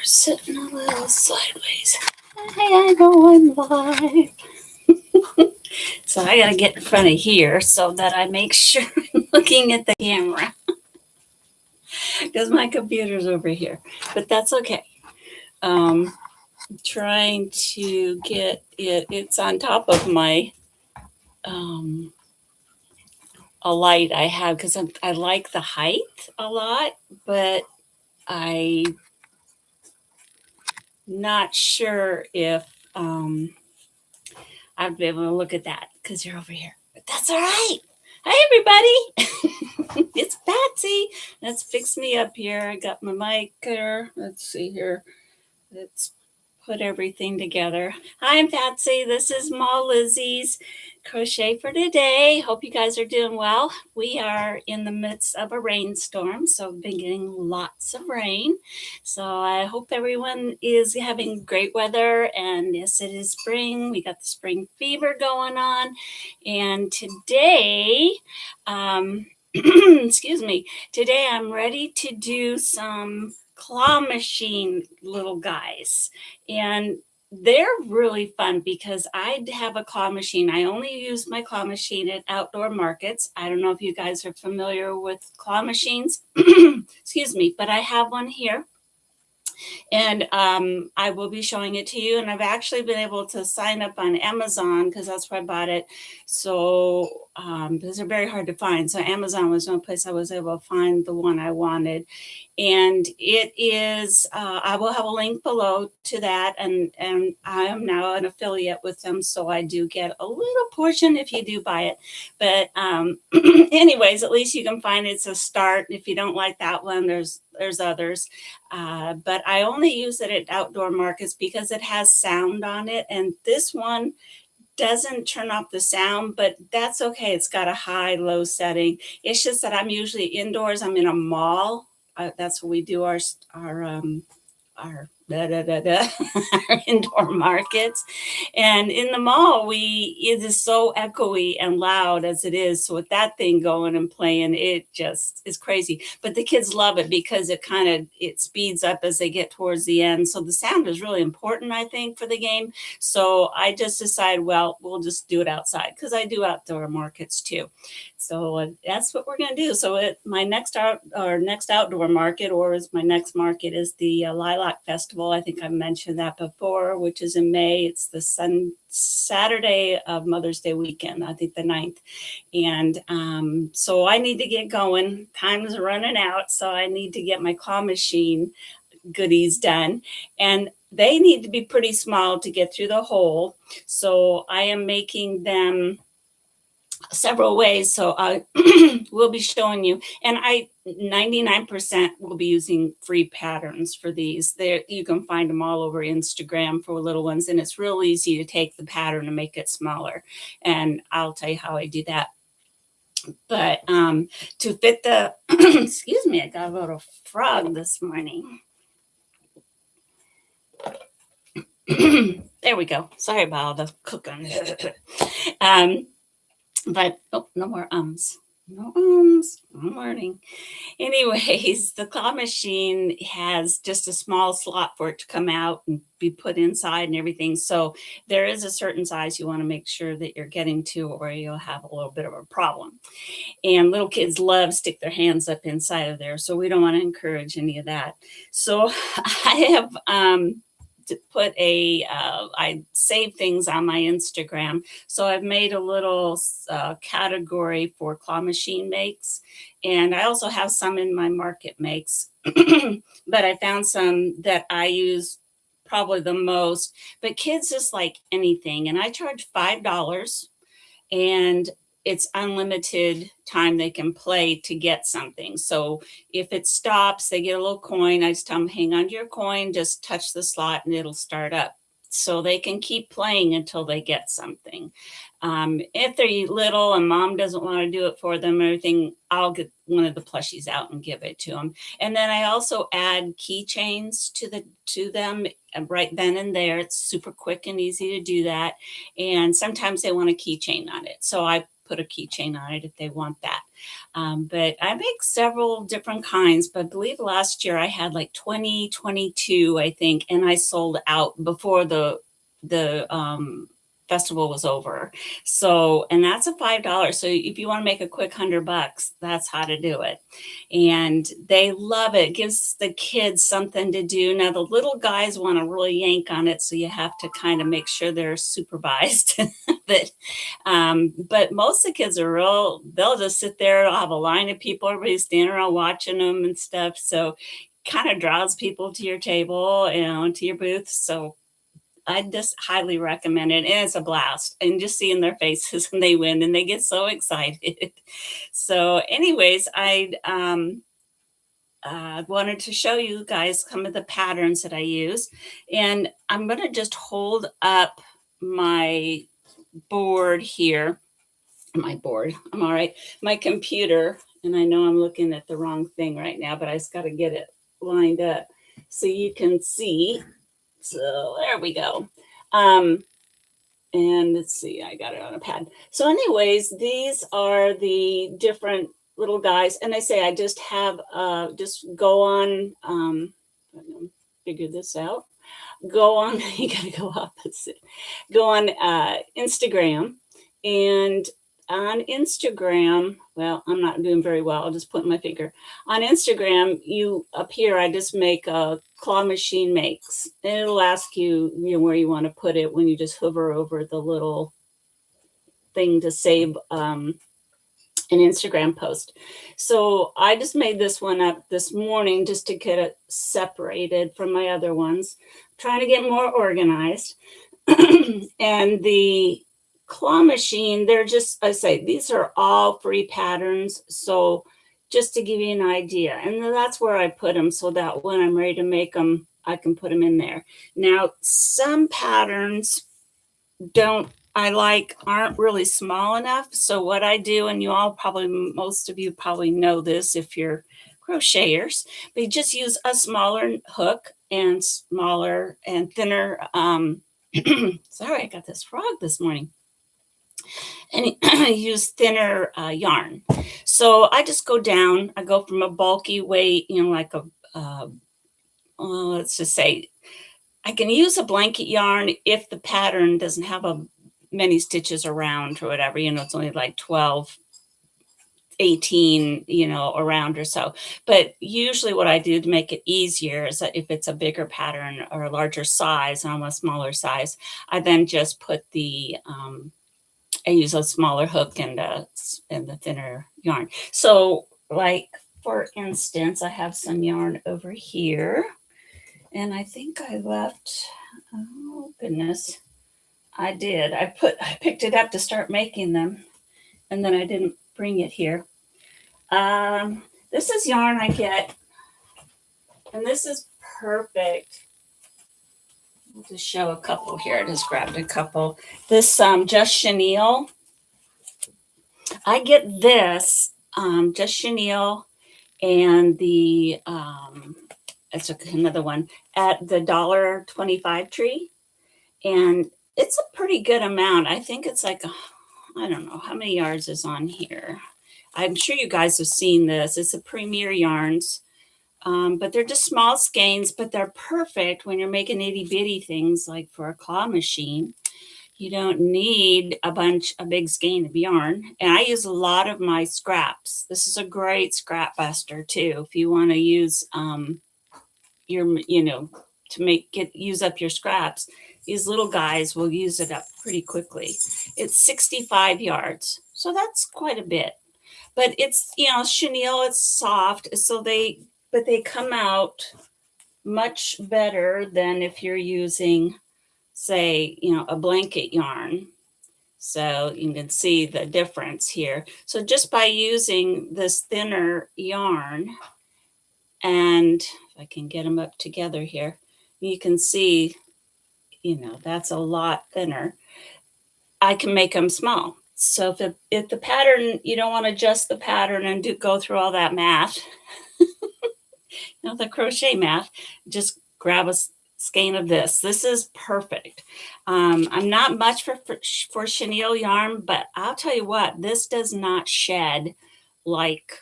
sitting a little sideways. Hey, I'm going live. So I gotta get in front of here so that I make sure I'm looking at the camera because my computer's over here. But that's okay. Trying to get it. It's on top of my a light I have because I like the height a lot, but I'm not sure if I'd be able to look at that because you're over here. But that's all right. Hi, everybody. It's Patsy. Let's fix me up here. I got my mic there. Let's see here. Let's put everything together. Hi, I'm Patsy. This is Ma Lizzie's Crochet for today. Hope you guys are doing well. We are in the midst of a rainstorm, so we've been getting lots of rain. So I hope everyone is having great weather. And yes, it is spring. We got the spring fever going on. And today, excuse me, today I'm ready to do some claw machine little guys, and they're really fun because I have a claw machine. I only use my claw machine at outdoor markets. I don't know if you guys are familiar with claw machines. Excuse me, but I have one here. And I will be showing it to you. And I've actually been able to sign up on Amazon because that's where I bought it. So those are very hard to find. So Amazon was one place I was able to find the one I wanted. And it is, I will have a link below to that. And I am now an affiliate with them. So I do get a little portion if you do buy it. But anyways, at least you can find it's a start. If you don't like that one, there's others. But I only use it at outdoor markets because it has sound on it. And this one doesn't turn off the sound, but that's okay. It's got a high, low setting. It's just that I'm usually indoors. I'm in a mall. That's where we do our our indoor markets. And in the mall, it is so echoey and loud as it is. So with that thing going and playing, it just is crazy. But the kids love it because it speeds up as they get towards the end. So the sound is really important, I think, for the game. So I just decided, well, we'll just do it outside because I do outdoor markets too. So that's what we're going to do. So my next outdoor market, or is my next market, is the Lilac Festival. I think I mentioned that before, which is in May. It's the Saturday of Mother's Day weekend, I think the 9th. And so I need to get going. Time is running out, so I need to get my claw machine goodies done. And they need to be pretty small to get through the hole. So I am making them several ways. So I will be showing you, and 99% will be using free patterns for these. There, you can find them all over Instagram for little ones, and it's real easy to take the pattern and make it smaller. And I'll tell you how I do that. But to fit the, excuse me, I got a little frog this morning. There we go. Sorry about all the cooking. But no more ums. No ums. I'm learning. Anyways, the claw machine has just a small slot for it to come out and be put inside and everything. So there is a certain size you want to make sure that you're getting to, or you'll have a little bit of a problem. And little kids love to stick their hands up inside of there. So we don't want to encourage any of that. So I have to put I save things on my Instagram. So I've made a little category for claw machine makes. And I also have some in my market makes, but I found some that I use probably the most. But kids just like anything. And I charge $5, and it's unlimited time they can play to get something. So if it stops, they get a little coin. I just tell them, hang on to your coin, just touch the slot and it'll start up. So they can keep playing until they get something. If they're little and mom doesn't want to do it for them or anything, I'll get one of the plushies out and give it to them. And then I also add keychains to them right then and there. It's super quick and easy to do that. And sometimes they want a keychain on it. So I put a keychain on it if they want that. But I make several different kinds, but I believe last year I had like 22, I think, and I sold out before the festival was over. So, and that's a $5. So if you want to make a quick $100, that's how to do it. And they love it. It gives the kids something to do. Now the little guys want to really yank on it, so you have to kind of make sure they're supervised. But most of the kids are they'll just sit there, they'll have a line of people, everybody's standing around watching them and stuff. So kind of draws people to your table, to your booth. So I just highly recommend it. And it's a blast. And just seeing their faces when they win and they get so excited. So anyways, I wanted to show you guys some of the patterns that I use. And I'm going to just hold up my board here. My board. I'm all right. My computer. And I know I'm looking at the wrong thing right now, but I just got to get it lined up so you can see. So there we go. And let's see, I got it on a pad. So anyways, these are the different little guys. And I say, I just have, just go on, figure this out. Go on, you got to go opposite. Go on Instagram. And on Instagram, well, I'm not doing very well. I'll just put my finger. On Instagram, up here, I just make a claw machine makes. And it'll ask you, where you want to put it when you just hover over the little thing to save an Instagram post. So I just made this one up this morning just to get it separated from my other ones. I'm trying to get more organized. And the claw machine, they're just, I say, these are all free patterns. So just to give you an idea, and that's where I put them so that when I'm ready to make them, I can put them in there. Now, some patterns aren't really small enough. So what I do, and most of you probably know this if you're crocheters, but you just use a smaller hook and smaller and thinner, sorry, I got this frog this morning. And use thinner yarn. So I just go down, I go from a bulky weight, like let's just say, I can use a blanket yarn if the pattern doesn't have many stitches around or whatever, it's only like 12, 18, around or so. But usually what I do to make it easier is that if it's a bigger pattern or a larger size, and I'm a smaller size, I then just put I use a smaller hook and the thinner yarn. So like, for instance, I have some yarn over here, and I think I left, oh goodness, I did. I picked it up to start making them, and then I didn't bring it here. This is yarn I get, and this is perfect. I'll just show a couple here. I just grabbed a couple. This Just Chenille. I get this Just Chenille and the it's another one at the $1.25 tree, and it's a pretty good amount. I think it's like I don't know how many yards is on here. I'm sure you guys have seen this. It's a Premier Yarns. But they're just small skeins, but they're perfect when you're making itty bitty things like for a claw machine. You don't need a big skein of yarn. And I use a lot of my scraps. This is a great scrap buster too. If you want to use use up your scraps, these little guys will use it up pretty quickly. It's 65 yards. So that's quite a bit. But it's, chenille, it's soft. So they come out much better than if you're using, say, a blanket yarn. So you can see the difference here. So just by using this thinner yarn, and if I can get them up together here, you can see, that's a lot thinner. I can make them small. So if the pattern, you don't want to adjust the pattern and go through all that math, the crochet math, just grab a skein of this. This is perfect. I'm not much for chenille yarn, but I'll tell you what, this does not shed like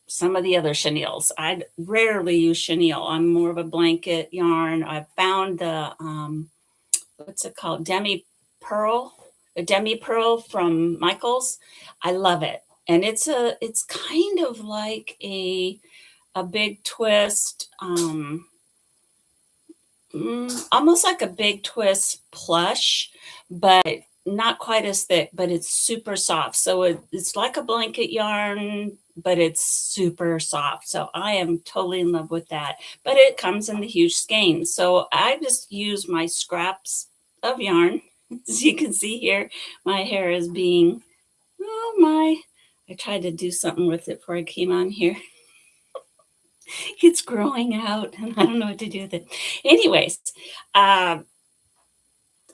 some of the other chenilles. I rarely use chenille. I'm more of a blanket yarn. I found the what's it called? The demi pearl from Michaels. I love it. And it's kind of like a big twist, almost like a big twist plush, but not quite as thick, but it's super soft. So it's like a blanket yarn, but it's super soft. So I am totally in love with that. But it comes in the huge skein. So I just use my scraps of yarn. As you can see here, my hair is being, oh my, I tried to do something with it before I came on here. It's growing out and I don't know what to do with it. Anyways, I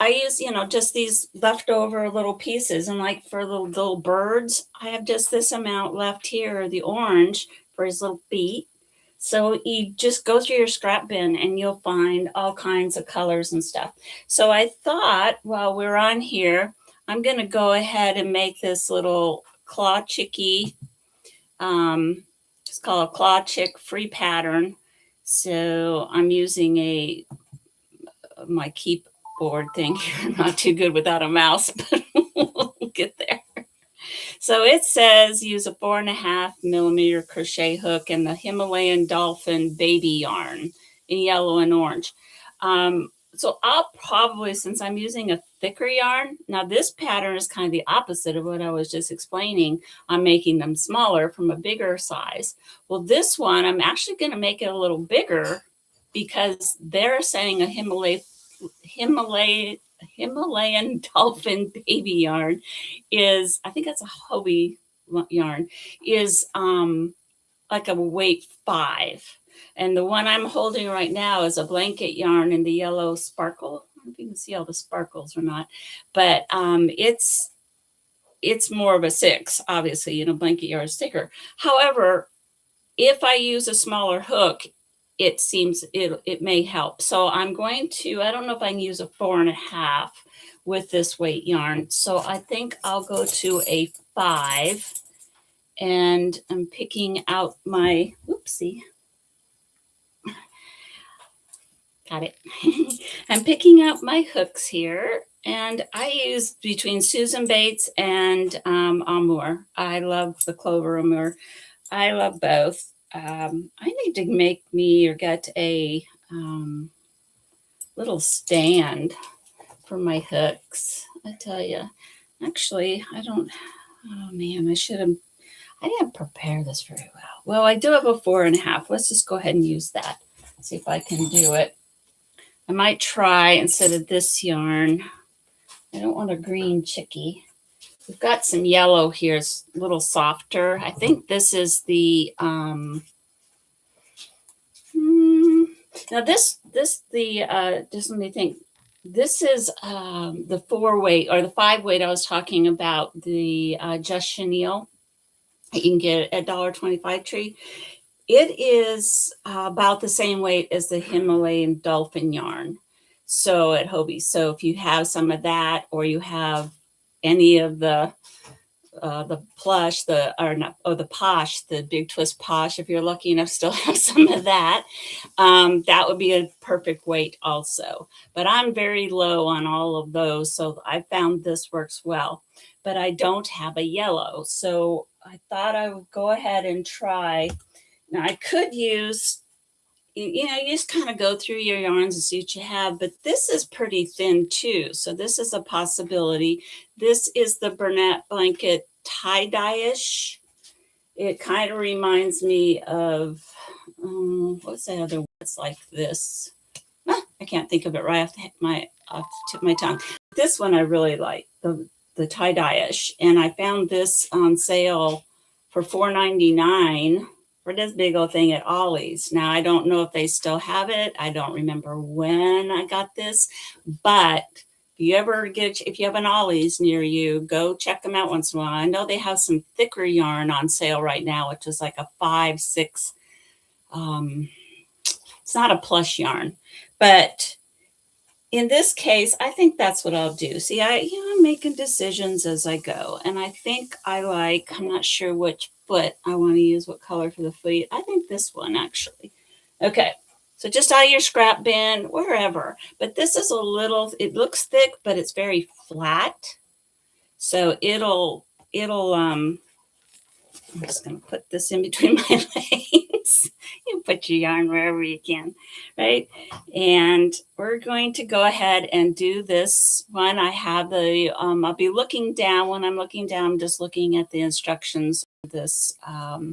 use, just these leftover little pieces. And like for the little birds, I have just this amount left here, the orange for his little feet. So you just go through your scrap bin and you'll find all kinds of colors and stuff. So I thought while we're on here, I'm going to go ahead and make this little claw chickie. It's called a claw chick free pattern. So I'm using my keyboard thing here. I'm not too good without a mouse, but we'll get there. So it says use a 4.5mm crochet hook and the Himalayan dolphin baby yarn in yellow and orange. So I'll probably, since I'm using a thicker yarn, now this pattern is kind of the opposite of what I was just explaining. I'm making them smaller from a bigger size. Well, this one, I'm actually going to make it a little bigger because they're saying a Himalayan dolphin baby yarn is, I think that's a Hobie yarn, is like a weight 5. And the one I'm holding right now is a blanket yarn in the yellow sparkle. I don't know if you can see all the sparkles or not, but it's more of a 6, obviously, blanket yarn is thicker. However, if I use a smaller hook, it seems it may help. So I'm going to, I don't know if I can use a 4.5 with this weight yarn. So I think I'll go to a 5 and I'm picking out my, oopsie. Got it. I'm picking out my hooks here and I use between Susan Bates and Amour. I love the Clover Amour. I love both. I need to make me or get a little stand for my hooks. I tell you, actually, I don't, oh man, I didn't prepare this very well. Well, I do have a 4.5. Let's just go ahead and use that. See if I can do it. I might try instead of this yarn. I don't want a green chickie. We've got some yellow here. It's a little softer. I think this is the, now just let me think. This is the 4 weight or the 5 weight I was talking about, the Just Chenille. You can get at $1.25 Tree. It is about the same weight as the Himalayan dolphin yarn. So at Hobie. So if you have some of that, or you have any of the plush, the posh, the big twist posh, if you're lucky enough to still have some of that, that would be a perfect weight also. But I'm very low on all of those. So I found this works well, but I don't have a yellow. So I thought I would go ahead and try. Now I could use, you just kind of go through your yarns and see what you have, but this is pretty thin too. So this is a possibility. This is the Bernat blanket tie-dye-ish. It kind of reminds me of, what's that other one that's like this? I can't think of it right off the tip of my tongue. This one I really like, the tie-dye-ish. And I found this on sale for $4.99 for this big old thing at Ollie's. Now, I don't know if they still have it. I don't remember when I got this, but if you have an Ollie's near you, go check them out once in a while. I know they have some thicker yarn on sale right now, which is like a 5, 6, it's It's not a plush yarn, but in this case, I think that's what I'll do. See, I'm making decisions as I go. And I think I'm not sure which foot I want to use, what color for the foot. I think this one actually. Okay. So just out of your scrap bin, wherever. But this is it looks thick, but it's very flat. So I'm just going to put this in between my legs. You put your yarn wherever you can, right? And we're going to go ahead and do this one. I have I'll be looking down. When I'm looking down, I'm just looking at the instructions of this guy.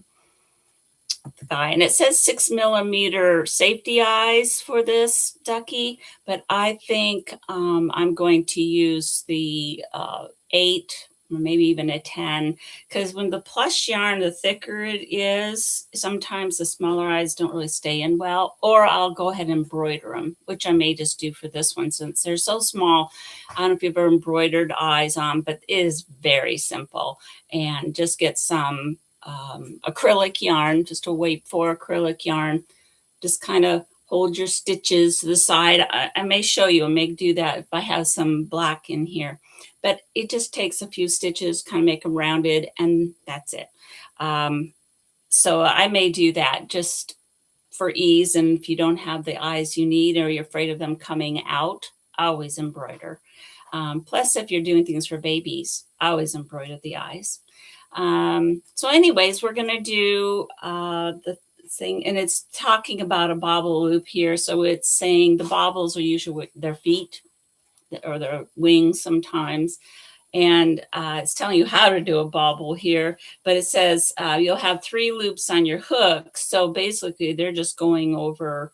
And it says 6mm safety eyes for this ducky, but I think I'm going to use the 8 or maybe even a 10, because when the plush yarn, the thicker it is, sometimes the smaller eyes don't really stay in well. Or I'll go ahead and embroider them, which I may just do for this one since they're so small. I don't know if you've ever embroidered eyes on, but it is very simple. And just get some acrylic yarn, just a weight 4 acrylic yarn. Just kind of hold your stitches to the side. I may show you, I may do that if I have some black in here, but it just takes a few stitches, kind of make them rounded, and that's it. So I may do that just for ease. And if you don't have the eyes you need, or you're afraid of them coming out, always embroider. Plus, if you're doing things for babies, always embroider the eyes. So anyways, we're going to do the thing, and it's talking about a bobble loop here. So it's saying the bobbles are usually their feet or their wings sometimes. And it's telling you how to do a bobble here, but it says you'll have 3 loops on your hook. So basically they're just going over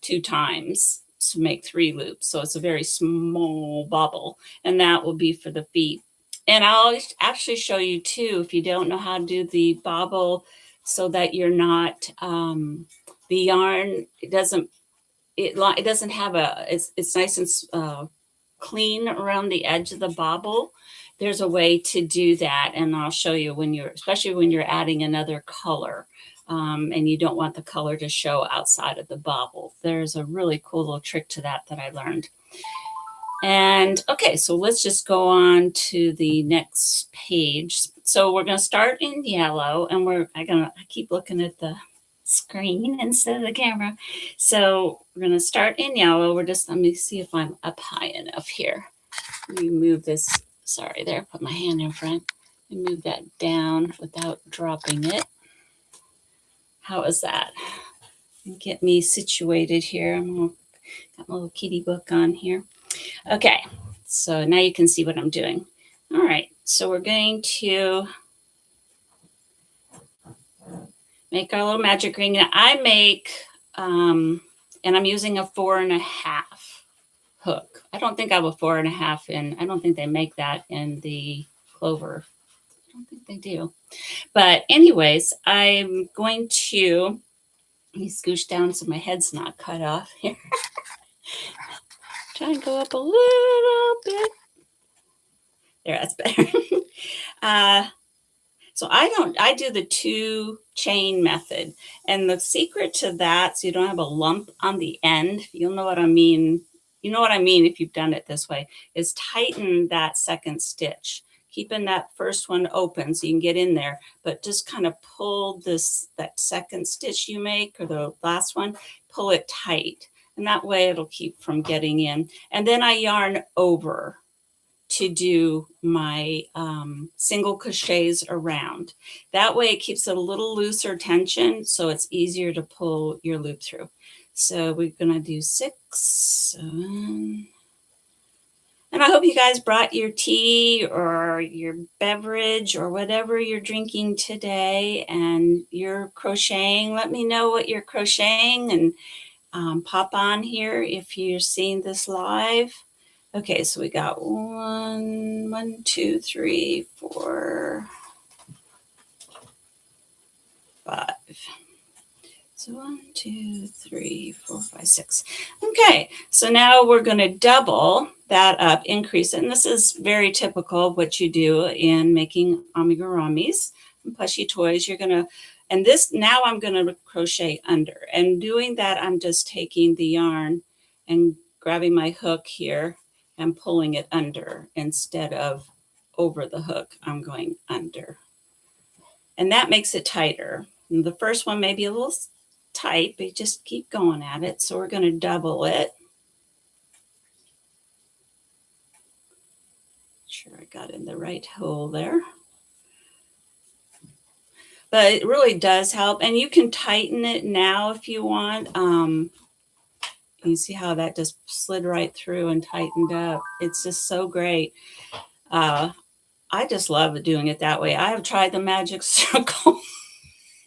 2 times to make 3 loops. So it's a very small bobble, and that will be for the feet. And I'll actually show you too, if you don't know how to do the bobble, so that you're not, the yarn, it doesn't have it's nice and clean around the edge of the bobble. There's a way to do that. And I'll show you especially when you're adding another color, and you don't want the color to show outside of the bobble. There's a really cool little trick to that I learned. And okay, so let's just go on to the next page. So we're going to start in yellow, and I keep looking at the screen instead of the camera. So we're going to start in yellow. Let me see if I'm up high enough here. Let me move this. Sorry, there, put my hand in front and move that down without dropping it. How is that? Get me situated here. Got my little kitty book on here. Okay, so now you can see what I'm doing. All right, so we're going to make our little magic ring. Now I make, and I'm using a 4.5 hook. I don't think I have a 4.5 in. I don't think they make that in the clover. I don't think they do. But anyways, I'm going to, let me scooch down so my head's not cut off here. Try and go up a little bit. There, that's better. So I do the 2 chain method. And the secret to that, so you don't have a lump on the end, you'll know what I mean. You know what I mean if you've done it this way, is tighten that second stitch, keeping that first one open so you can get in there, but just kind of pull that second stitch you make, or the last one, pull it tight. And that way it'll keep from getting in. And then I yarn over to do my single crochets around. That way it keeps a little looser tension, so it's easier to pull your loop through. So we're gonna do 6, 7. And I hope you guys brought your tea or your beverage or whatever you're drinking today, and you're crocheting. Let me know what you're crocheting, and pop on here if you're seeing this live. Okay, so we got 1, 2, 3, 4, 5. So 1, 2, 3, 4, 5, 6. Okay, so now we're going to double that up, increase it. And this is very typical of what you do in making amiguramis and plushy toys. You're going to And this, now I'm going to crochet under, and doing that, I'm just taking the yarn and grabbing my hook here and pulling it under instead of over the hook. I'm going under, and that makes it tighter. And the first one may be a little tight, but you just keep going at it. So we're going to double it. Sure I got in the right hole there. But it really does help, and you can tighten it now if you want. You see how that just slid right through and tightened up. It's just so great. I just love doing it that way. I have tried the magic circle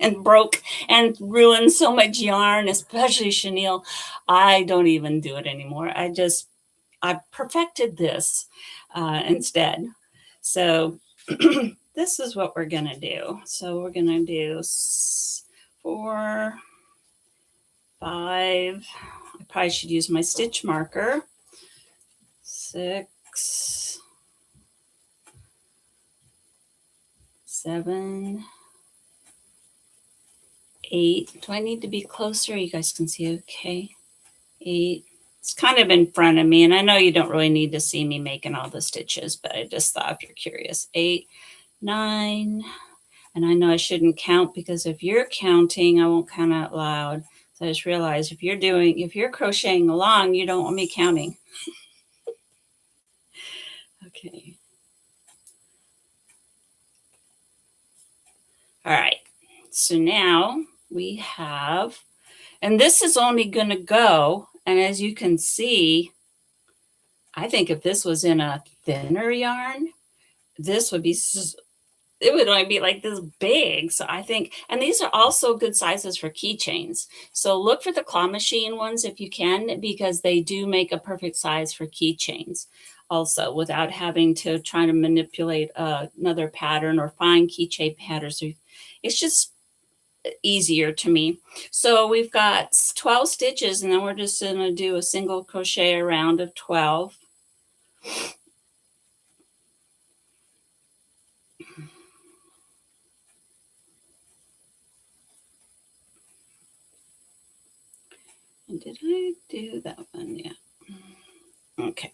and broke and ruined so much yarn, especially chenille. I don't even do it anymore. I perfected this instead. So this is what we're going to do. So we're going to do 4, 5. I probably should use my stitch marker. 6, 7, 8. Do I need to be closer? You guys can see okay. 8. It's kind of in front of me, and I know you don't really need to see me making all the stitches, but I just thought if you're curious. 8, 9, and I know I shouldn't count, because if you're counting, I won't count out loud. So I just realized if you're crocheting along, you don't want me counting. Okay. All right. So now we have, and this is only going to go, and as you can see, I think if this was in a thinner yarn, this would be, it would only be like this big. So I think, and these are also good sizes for keychains. So look for the claw machine ones if you can, because they do make a perfect size for keychains also, without having to try to manipulate another pattern or find keychain patterns. It's just easier to me. So we've got 12 stitches, and then we're just going to do a single crochet around of 12. And did I do that one yet? Okay,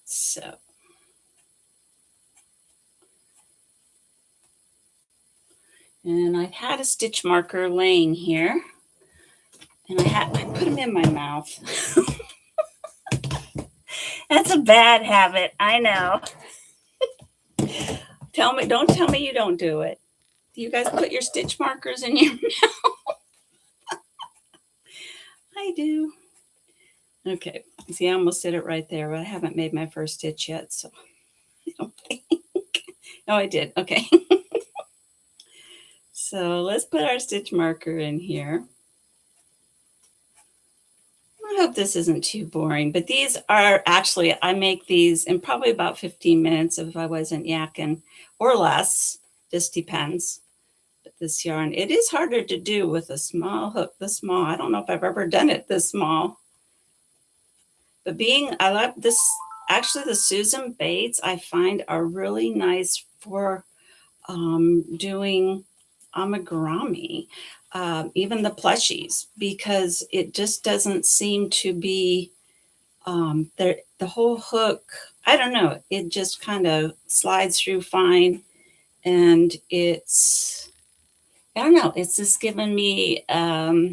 so and I had a stitch marker laying here, and I put them in my mouth. That's a bad habit, I know. Don't tell me you don't do it. Do you guys put your stitch markers in your mouth? I do. Okay, see, I almost did it right there, but I haven't made my first stitch yet, so I don't think. Oh, I did. Okay. So let's put our stitch marker in here. I hope this isn't too boring, but these are actually, I make these in probably about 15 minutes if I wasn't yakking, or less, just depends. But this yarn, it is harder to do with a small hook, this small. I don't know if I've ever done it this small. But I like this, actually the Susan Bates I find are really nice for doing amigurumi, even the plushies, because it just doesn't seem to be the whole hook. I don't know. It just kind of slides through fine, and I don't know. It's just given me a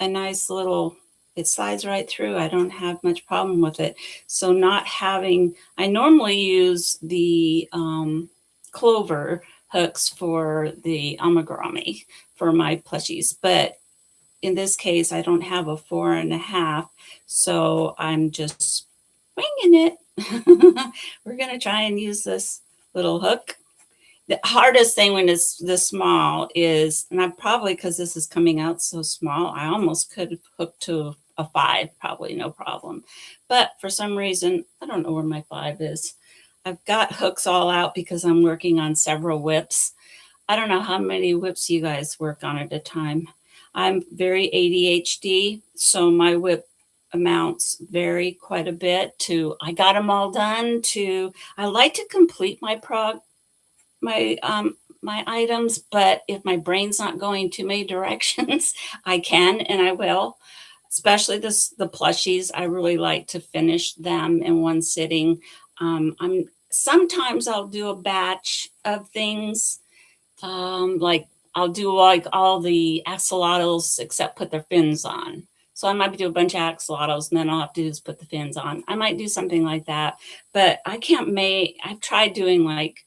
nice little. It slides right through. I don't have much problem with it. So I normally use the clover hooks for the amigurumi for my plushies, but in this case I don't have a 4.5, so I'm just winging it. We're going to try and use this little hook. The hardest thing when it's this small is, and I probably, because this is coming out so small, I almost could have hooked to a 5, probably no problem, but for some reason I don't know where my 5 is. I've got hooks all out because I'm working on several whips. I don't know how many whips you guys work on at a time. I'm very ADHD, so my whip amounts vary quite a bit I got them all done I like to complete my my items, but if my brain's not going too many directions, I can and I will. Especially the plushies, I really like to finish them in one sitting. I'm sometimes I'll do a batch of things, like I'll do like all the axolotls except put their fins on. So I might do a bunch of axolotls and then I'll have to just put the fins on. I might do something like that, but I can't make. I've tried doing like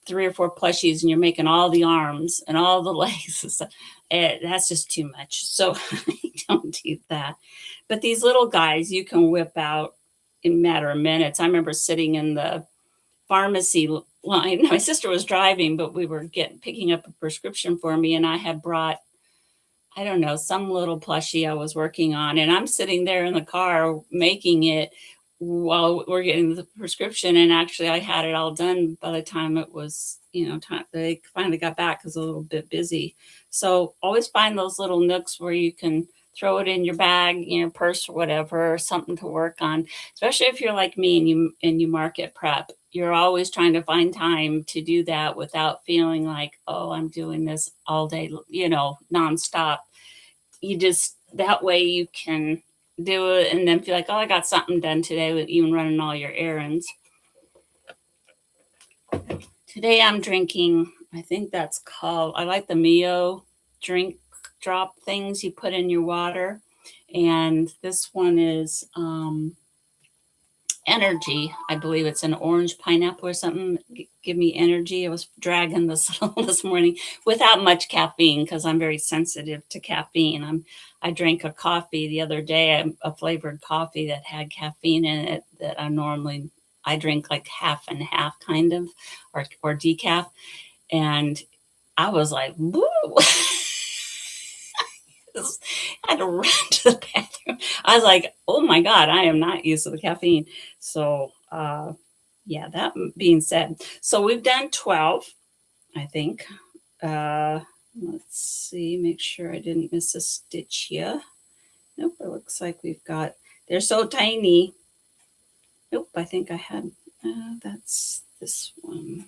3 or 4 plushies and you're making all the arms and all the legs and stuff. That's just too much. So I don't do that. But these little guys you can whip out in a matter of minutes. I remember sitting in the pharmacy line. My sister was driving, but we were picking up a prescription for me, and I had brought, I don't know, some little plushie I was working on, and I'm sitting there in the car making it while we're getting the prescription. And actually, I had it all done by the time it was, time they finally got back because I was a little bit busy. So always find those little nooks where you can throw it in your bag, purse or whatever, or something to work on. Especially if you're like me and you market prep, you're always trying to find time to do that without feeling like, oh, I'm doing this all day, nonstop. You just, that way you can do it and then feel like, oh, I got something done today with even running all your errands. Today I'm drinking, I think that's called, I like the Mio drink drop things you put in your water. And this one is energy. I believe it's an orange pineapple or something. Give me energy. I was dragging this this morning without much caffeine because I'm very sensitive to caffeine. I drank a coffee the other day, a flavored coffee that had caffeine in it that I drink like half and half kind of, or decaf. And I was like, woo. I had to run to the bathroom. I was like, oh my God, I am not used to the caffeine. So, yeah, that being said, so we've done 12, I think. Let's see, make sure I didn't miss a stitch here. Nope, it looks like they're so tiny. Nope, I think I had, that's this one.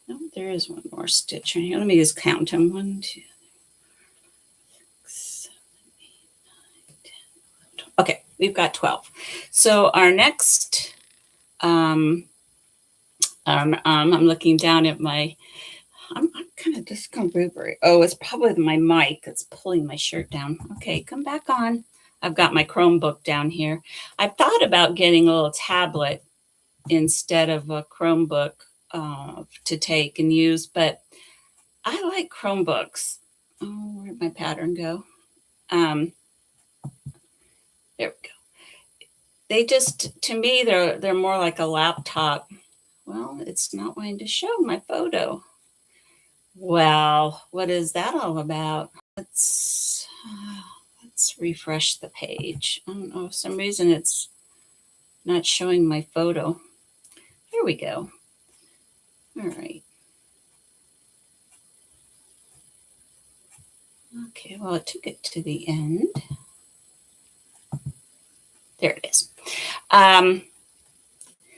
Nope, there is one more stitch in here. Let me just count them. 1, 2, 6, 7, 8, 9, 10, 11, 12. Okay, we've got 12. So our next, I'm looking down at I'm kind of discomfort. Oh, it's probably my mic that's pulling my shirt down. Okay, come back on. I've got my Chromebook down here. I've thought about getting a little tablet instead of a Chromebook to take and use, but I like Chromebooks. Oh, where'd my pattern go? There we go. They just, to me, they're more like a laptop. Well, it's not wanting to show my photo. Well, what is that all about? Let's refresh the page. I don't know, for some reason it's not showing my photo. Here we go. All right. Okay, well, it took it to the end. There it is.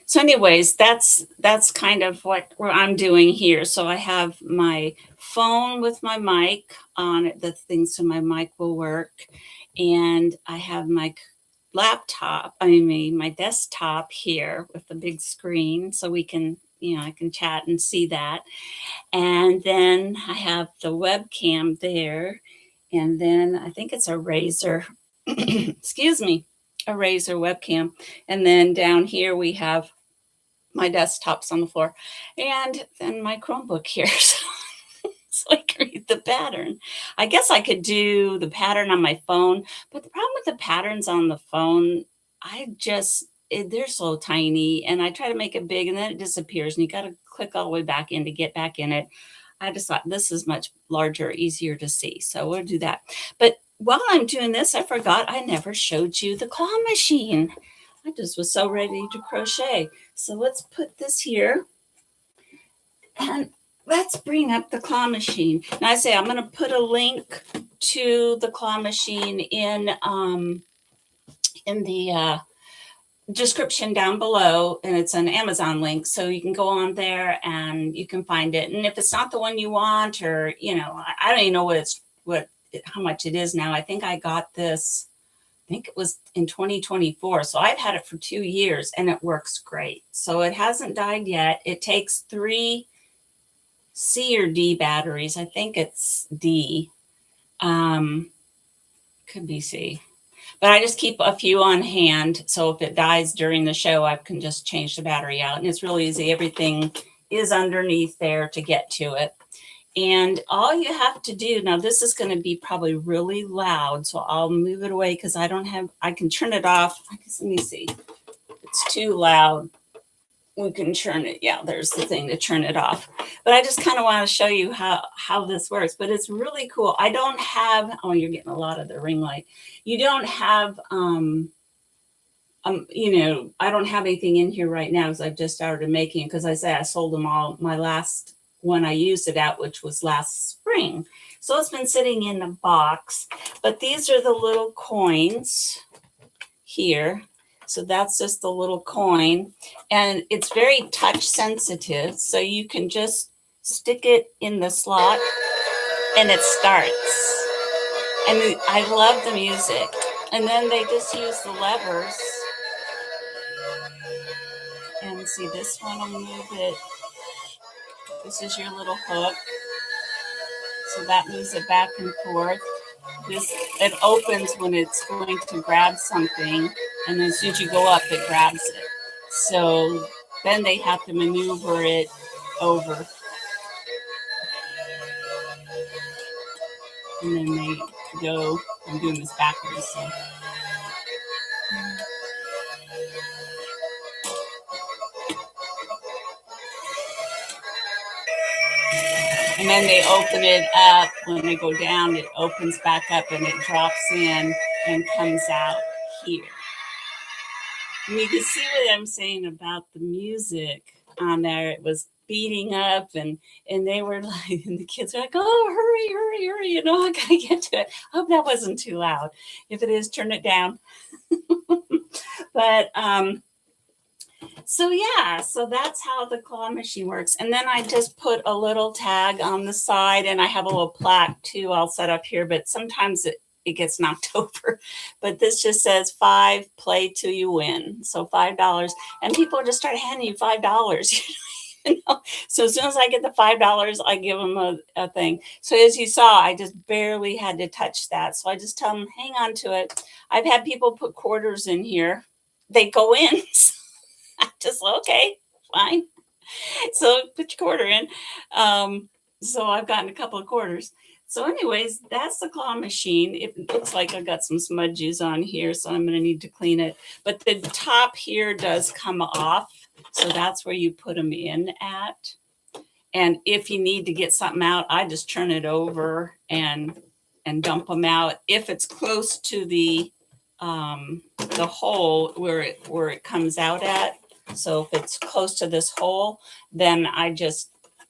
So anyways, that's kind of what I'm doing here. So I have my phone with my mic on it, the thing so my mic will work. And I have my my desktop here with the big screen so we can, I can chat and see that. And then I have the webcam there. And then I think it's a Razer, excuse me, a Razer webcam. And then down here we have my desktop's on the floor and then my Chromebook here. So I can read the pattern. I guess I could do the pattern on my phone, but the problem with the patterns on the phone, they're so tiny and I try to make it big and then it disappears and you got to click all the way back in to get back in it. I just thought this is much larger, easier to see. So we'll do that. But while I'm doing this, I forgot I never showed you the claw machine. I just was so ready to crochet. So let's put this here and let's bring up the claw machine. Now I say I'm going to put a link to the claw machine in the description down below, and it's an Amazon link, so you can go on there and you can find it. And if it's not the one you want, or I don't even know how much it is now. I think I got this, I think it was in 2024, so I've had it for 2 years and it works great. So it hasn't died yet. It takes 3 C or D batteries. I think it's D. Could be C. But I just keep a few on hand, so if it dies during the show, I can just change the battery out. And it's really easy. Everything is underneath there to get to it. And all you have to do, now this is going to be probably really loud, so I'll move it away because I can turn it off. I guess, let me see. It's too loud. We can turn it. Yeah, there's the thing to turn it off. But I just kind of want to show you how this works. But it's really cool. I don't have, oh, you're getting a lot of the ring light. You don't have, I don't have anything in here right now because I've just started making it, because I say I sold them all. My last one I used it at, which was last spring. So it's been sitting in the box. But these are the little coins here. So that's just the little coin, and it's very touch sensitive. So you can just stick it in the slot and it starts. And I love the music. And then they just use the levers. And see, this one will move it. This is your little hook. So that moves it back and forth. It opens when it's going to grab something, and as soon as you go up, it grabs it. So then they have to maneuver it over. And then they go, I'm doing this backwards. So. And then they open it up. When they go down, it opens back up and it drops in and comes out here. And you can see what I'm saying about the music on there. It was beating up, and they were like, and the kids were like, oh, hurry, I gotta get to it. I hope that wasn't too loud. If it is, turn it down. But so yeah, so that's how the claw machine works. And then I just put a little tag on the side, and I have a little plaque too I'll set up here, but sometimes it gets knocked over. But this just says 5, play till you win. So $5. And people just start handing you $5. So as soon as I get the $5, I give them a thing. So as you saw, I just barely had to touch that. So I just tell them, hang on to it. I've had people put quarters in here. They go in. I just, okay, fine. So put your quarter in. So I've gotten a couple of quarters. So anyways, that's the claw machine. It looks like I've got some smudges on here, so I'm going to need to clean it. But the top here does come off. So that's where you put them in at. And if you need to get something out, I just turn it over and dump them out. If it's close to the hole where it comes out at, so if it's close to this hole, then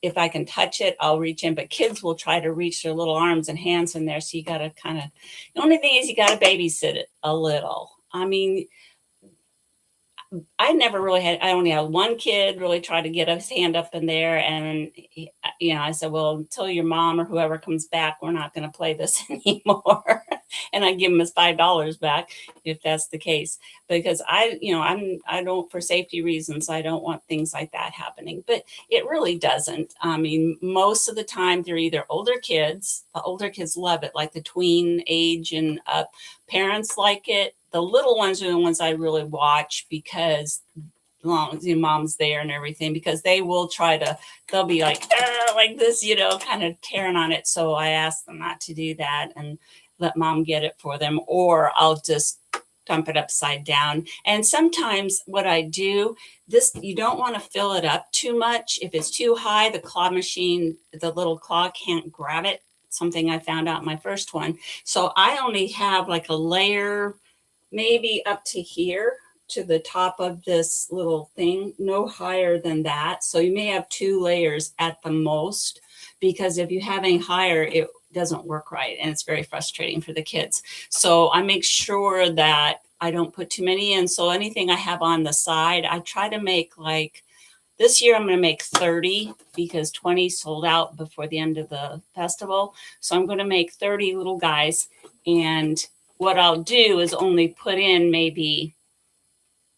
if I can touch it, I'll reach in. But kids will try to reach their little arms and hands in there. So you got to the only thing is you got to babysit it a little. I mean, I only had one kid really try to get his hand up in there. And, I said, well, until your mom or whoever comes back, we're not going to play this anymore. And I give him his $5 back if that's the case, because I don't, for safety reasons, I don't want things like that happening, but it really doesn't. I mean, most of the time they're either older kids. The older kids love it, like the tween age and up. Parents like it. The little ones are the ones I really watch, because as long as your mom's there and everything, because they'll be like this, kind of tearing on it. So I ask them not to do that and let mom get it for them, or I'll just dump it upside down. And sometimes what I do, you don't want to fill it up too much. If it's too high, the claw machine, the little claw can't grab it. Something I found out in my first one. So I only have like a layer, maybe up to here, to the top of this little thing, no higher than that. So you may have 2 layers at the most, because if you have any higher, it doesn't work right, and it's very frustrating for the kids. So I make sure that I don't put too many in. So anything I have on the side, I try to make like this year, I'm going to make 30 because 20 sold out before the end of the festival. So I'm going to make 30 little guys. And what I'll do is only put in maybe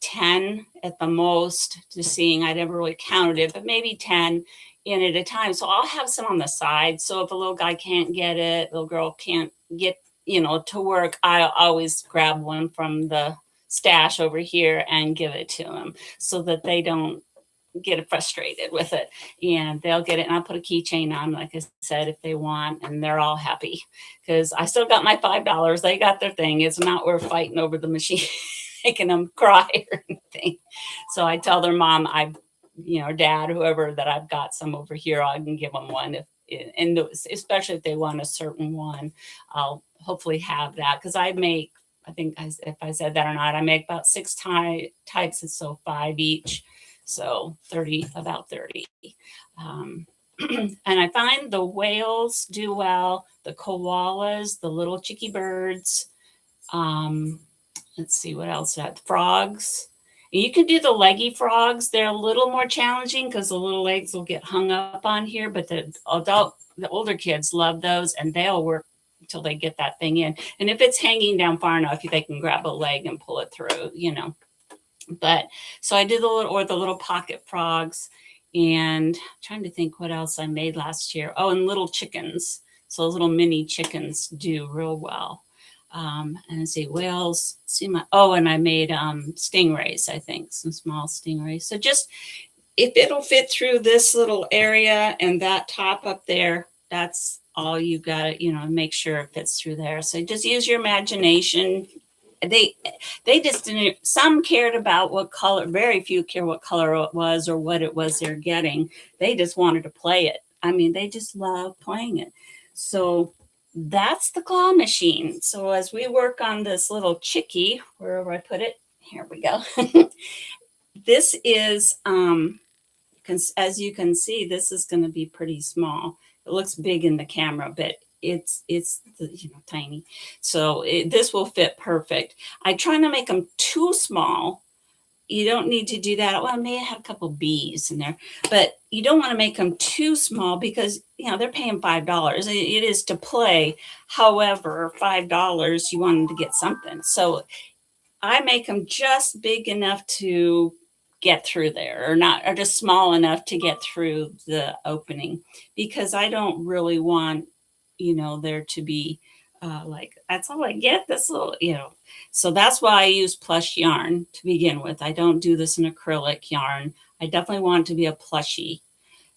10 at the most, just seeing, I never really counted it, but maybe 10 in at a time. So I'll have some on the side. So if a little guy can't get it, little girl can't get, to work, I'll always grab one from the stash over here and give it to them so that they don't get frustrated with it, and they'll get it. And I'll put a keychain on, like I said, if they want, and they're all happy because I still got my $5. They got their thing. It's not worth fighting over the machine, making them cry or anything. So I tell their mom, or dad, whoever, that I've got some over here. I can give them one and especially if they want a certain one, I'll hopefully have that because I think if I said that or not, I make about 6 types, and so 5 each. So 30, about 30. And I find the whales do well, the koalas, the little chicky birds. Let's see what else that frogs. And you can do the leggy frogs. They're a little more challenging because the little legs will get hung up on here, but the older kids love those, and they'll work until they get that thing in. And if it's hanging down far enough, they can grab a leg and pull it through, But so I did the little pocket frogs, and I'm trying to think what else I made last year. Oh, and little chickens. So those little mini chickens do real well. And let's see, whales. And I made stingrays, I think, some small stingrays. So just if it'll fit through this little area and that top up there, that's all you got to, make sure it fits through there. So just use your imagination. They just didn't, some cared about what color, very few care what color it was or what it was they're getting. They just wanted to play it. They just love playing it. So that's the claw machine. So as we work on this little chickie, wherever I put it, here we go. This is, as you can see, this is going to be pretty small. It looks big in the camera, but it's tiny. So this will fit perfect. I try to make them too small. You don't need to do that. Well, I may have a couple bees in there, but you don't want to make them too small because, they're paying $5. It is to play. However, $5, you want them to get something. So I make them just big enough to get through there, or just small enough to get through the opening, because I don't really want, there to be that's all I get, this little, So that's why I use plush yarn to begin with. I don't do this in acrylic yarn. I definitely want it to be a plushie,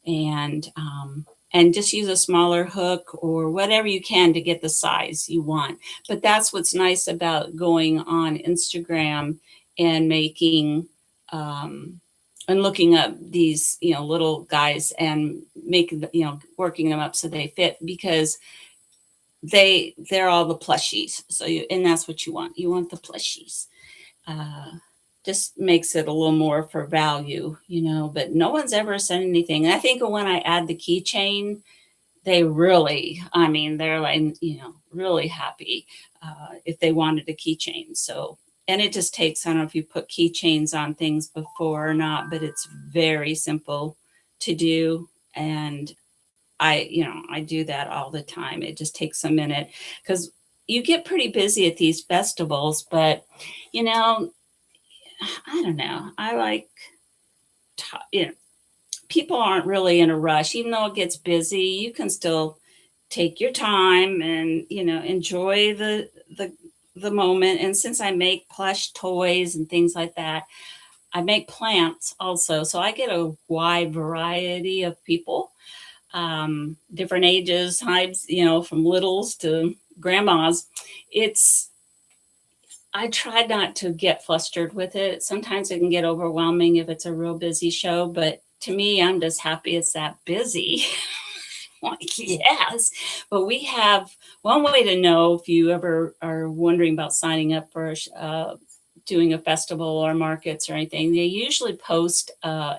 and just use a smaller hook or whatever you can to get the size you want. But that's what's nice about going on Instagram and making, and looking up these, little guys and making, working them up so they fit, because they're all the plushies. So and that's what you want. You want the plushies. Just makes it a little more for value, but no one's ever said anything. And I think when I add the keychain, they really, they're like, really happy if they wanted a keychain. So, and it just takes, I don't know if you put keychains on things before or not, but it's very simple to do. And I do that all the time. It just takes a minute because you get pretty busy at these festivals, but, I don't know. I like, people aren't really in a rush, even though it gets busy. You can still take your time and, enjoy the moment. And since I make plush toys and things like that, I make plants also. So I get a wide variety of people, different ages, types, from littles to grandmas. I try not to get flustered with it. Sometimes it can get overwhelming if it's a real busy show, but to me, I'm just happy it's that busy. Like, yes, but we have one way to know if you ever are wondering about signing up for doing a festival or markets or anything. They usually post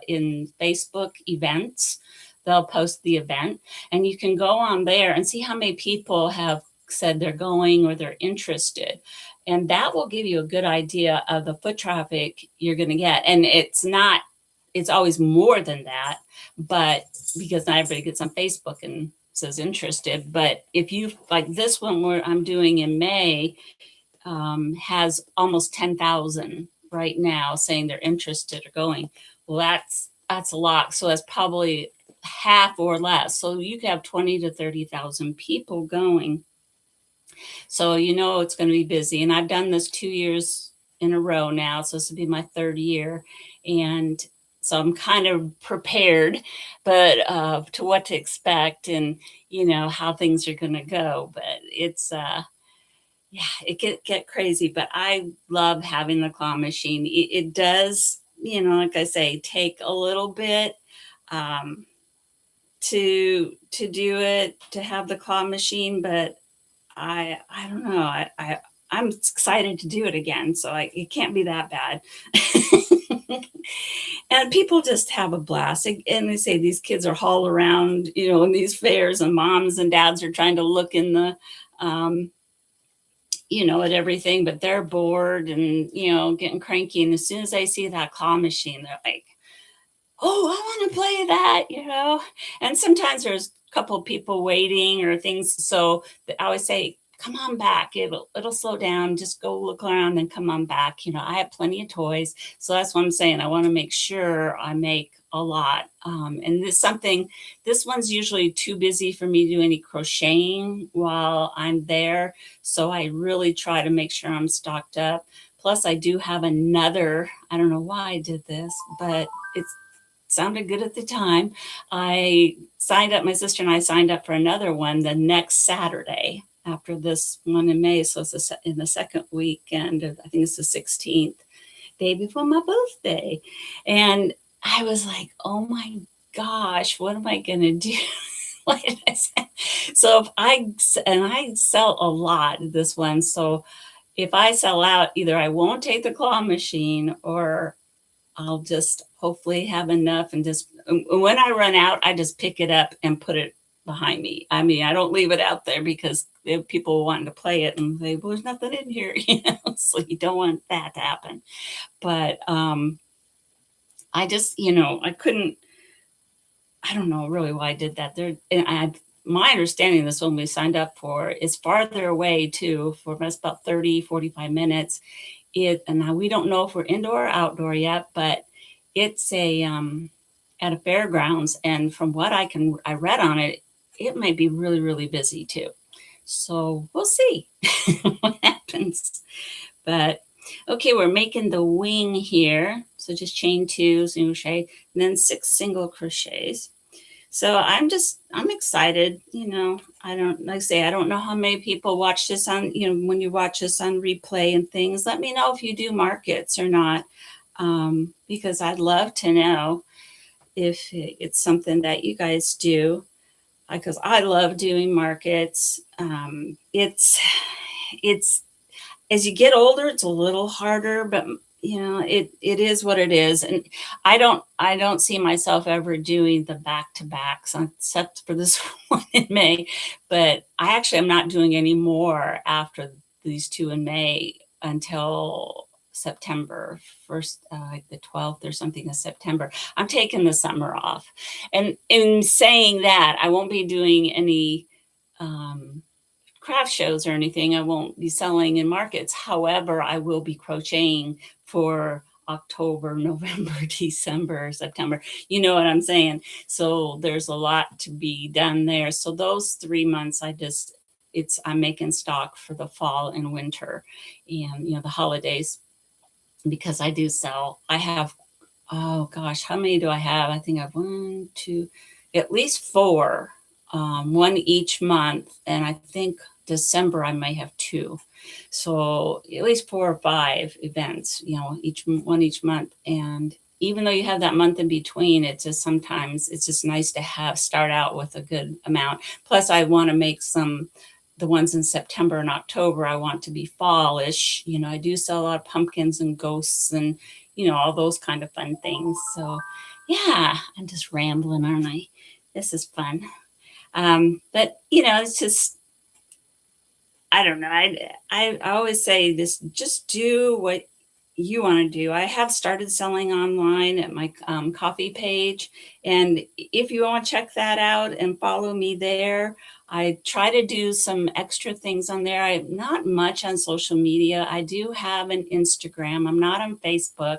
in Facebook events. They'll post the event, and you can go on there and see how many people have said they're going or they're interested. And that will give you a good idea of the foot traffic you're going to get. And it's always more than that, but because not everybody gets on Facebook and says interested. But if you like this one where I'm doing in May, has almost 10,000 right now saying they're interested or going. Well, that's a lot. So that's probably half or less. So you could have 20 to 30,000 people going. So it's going to be busy. And I've done this 2 years in a row now. So this will be my third year. And so I'm kind of prepared, but to what to expect and, how things are going to go. But it's, yeah, it get crazy, but I love having the claw machine. It does, like I say, take a little bit to do it, to have the claw machine, but I don't know. I'm excited to do it again, so it can't be that bad. And people just have a blast. And they say these kids are hauled around, in these fairs, and moms and dads are trying to look in the at everything, but they're bored and, getting cranky. And as soon as they see that claw machine, they're like, oh, I want to play that, And sometimes there's a couple of people waiting or things. So I always say, come on back. It'll slow down. Just go look around and come on back. I have plenty of toys. So that's what I'm saying. I want to make sure I make a lot. And this one's usually too busy for me to do any crocheting while I'm there. So I really try to make sure I'm stocked up. Plus I do have another, I don't know why I did this, but it sounded good at the time. My sister and I signed up for another one the next Saturday after this one in May. So it's in the second weekend, I think it's the 16th, day before my birthday. And I was like, oh my gosh, what am I going to do? What did I say? So I sell a lot this one. So if I sell out, either I won't take the claw machine or I'll just hopefully have enough, and just when I run out, I just pick it up and put it behind me. I mean, I don't leave it out there because people wanting to play it and say, well, there's nothing in here, so you don't want that to happen. But I just, I don't know really why I did that. My understanding, this one we signed up for is farther away too, for about 30, 45 minutes. And now we don't know if we're indoor or outdoor yet, but it's at a fairgrounds. And from what I read on it, it might be really, really busy too. So we'll see what happens. But okay, we're making the wing here. So just chain 2 single crochet, and then 6 single crochets. So I'm excited. I don't know how many people watch this on, when you watch this on replay and things. Let me know if you do markets or not, because I'd love to know if it's something that you guys do, because I love doing markets. It's as you get older, it's a little harder, but it is what it is. And I don't see myself ever doing the back-to-backs except for this one in May. But I actually am not doing any more after these 2 in May until September 1st, like the 12th or something of September. I'm taking the summer off. And in saying that, I won't be doing any craft shows or anything. I won't be selling in markets. However, I will be crocheting for October, November, December, September. You know what I'm saying? So there's a lot to be done there. So those 3 months, I'm making stock for the fall and winter and, the holidays, because I do sell. I have, oh gosh, how many do I have? I think I have 1, 2, at least 4, one each month. And I think December I might have 2. So at least 4 or 5 events, each month. And even though you have that month in between, sometimes it's just nice to start out with a good amount. Plus I want to make the ones in September and October, I want to be fallish. I do sell a lot of pumpkins and ghosts and, all those kind of fun things. So yeah, I'm just rambling, aren't I? This is fun. But it's just, I don't know. I always say this, just do what you want to do. I have started selling online at my coffee page. And if you want to check that out and follow me there, I try to do some extra things on there. I'm not much on social media. I do have an Instagram. I'm not on Facebook.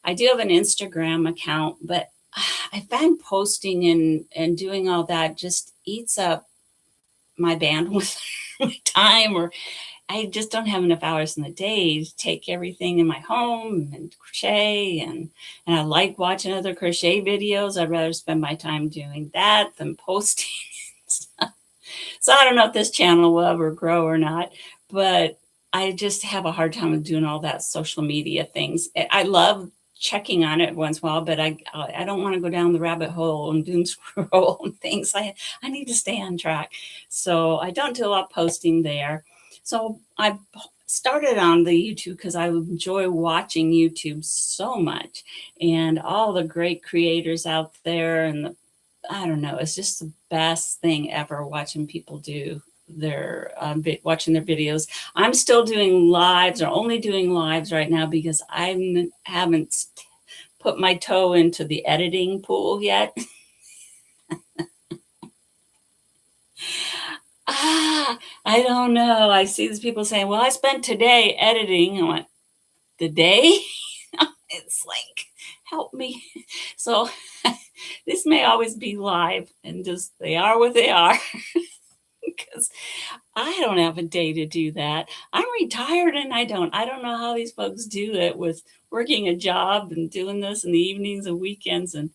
I do have an Instagram account, but I find posting and doing all that just eats up my bandwidth, my time, or I just don't have enough hours in the day to take everything in my home and crochet and I like watching other crochet videos. I'd rather spend my time doing that than posting stuff. So I don't know if this channel will ever grow or not, but I just have a hard time with doing all that social media things. I love checking on it once in a while, but I don't want to go down the rabbit hole and doom scroll and things. I need to stay on track. So I don't do a lot of posting there. So I started on the YouTube because I enjoy watching YouTube so much and all the great creators out there. And I don't know, it's just the best thing ever watching people do their watching their videos. I'm still doing lives or only doing lives right now because I haven't put my toe into the editing pool yet. I don't know. I see these people saying, well, I spent today editing. I went, the day? It's like, help me. So this may always be live and just they are what they are because I don't have a day to do that. I'm retired and I don't know how these folks do it with working a job and doing this in the evenings and weekends. And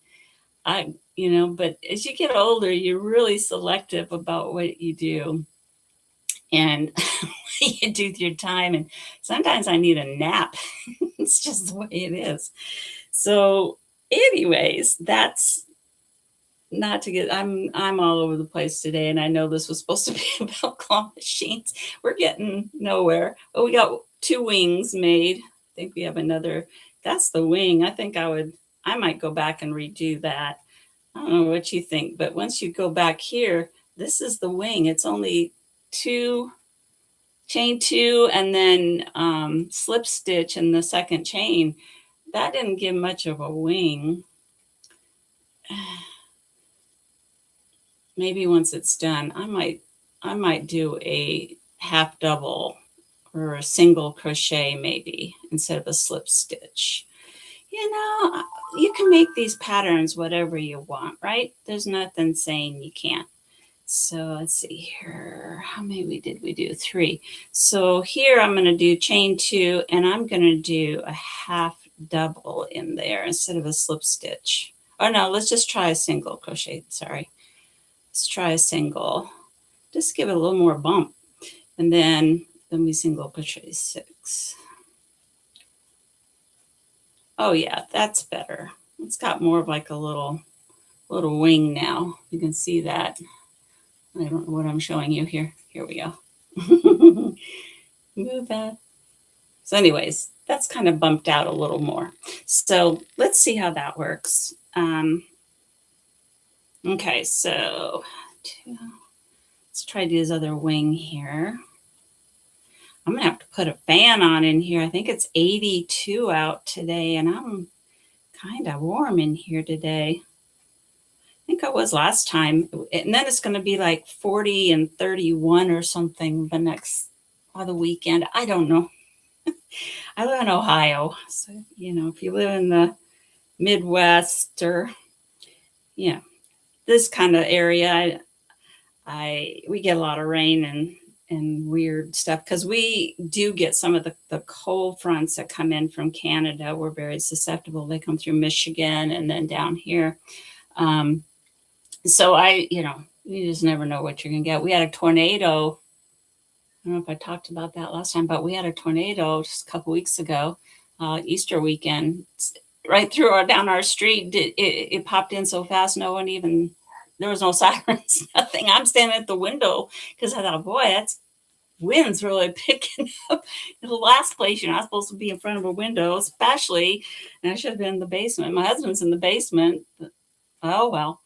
but as you get older, you're really selective about what you do and what you do with your time. And sometimes I need a nap. It's just the way it is. So anyways, that's not to get I'm all over the place today, and I know this was supposed to be about claw machines. We're getting nowhere. But we got 2 wings made. I think we have another. That's the wing. I might go back and redo that. I don't know what you think, but once you go back here, this is the wing. It's only 2 chain 2 and then slip stitch in the second chain. That didn't give much of a wing. Maybe once it's done, I might do a half double or a single crochet maybe instead of a slip stitch. You can make these patterns whatever you want, right? There's nothing saying you can't. So let's see here. How many did we do? 3. So here I'm going to do chain 2 and I'm going to do a half double in there instead of a slip stitch. Oh no, let's just try a single crochet. Sorry. Let's try a single. Just give it a little more bump. And then we single crochet 6. Oh yeah, that's better. It's got more of like a little wing now. You can see that. I don't know what I'm showing you here. Here we go. Move that. So anyways, that's kind of bumped out a little more. So let's see how that works. Okay, so let's try to do this other wing here. I'm going to have to put a fan on in here. I think it's 82 out today, and I'm kind of warm in here today. I think I was last time. And then it's going to be like 40 and 31 or something the weekend. I don't know. I live in Ohio. So, if you live in the Midwest or, this kind of area, we get a lot of rain and weird stuff because we do get some of the cold fronts that come in from Canada. We're very susceptible. They come through Michigan and then down here. So you just never know what you're going to get. We had a tornado. I don't know if I talked about that last time, but we had a tornado just a couple weeks ago, Easter weekend, right down our street. It popped in so fast, there was no sirens, nothing. I'm standing at the window because I thought, boy, that's wind's really picking up. In the last place, you're not supposed to be in front of a window, especially, and I should have been in the basement. My husband's in the basement. But, oh, well.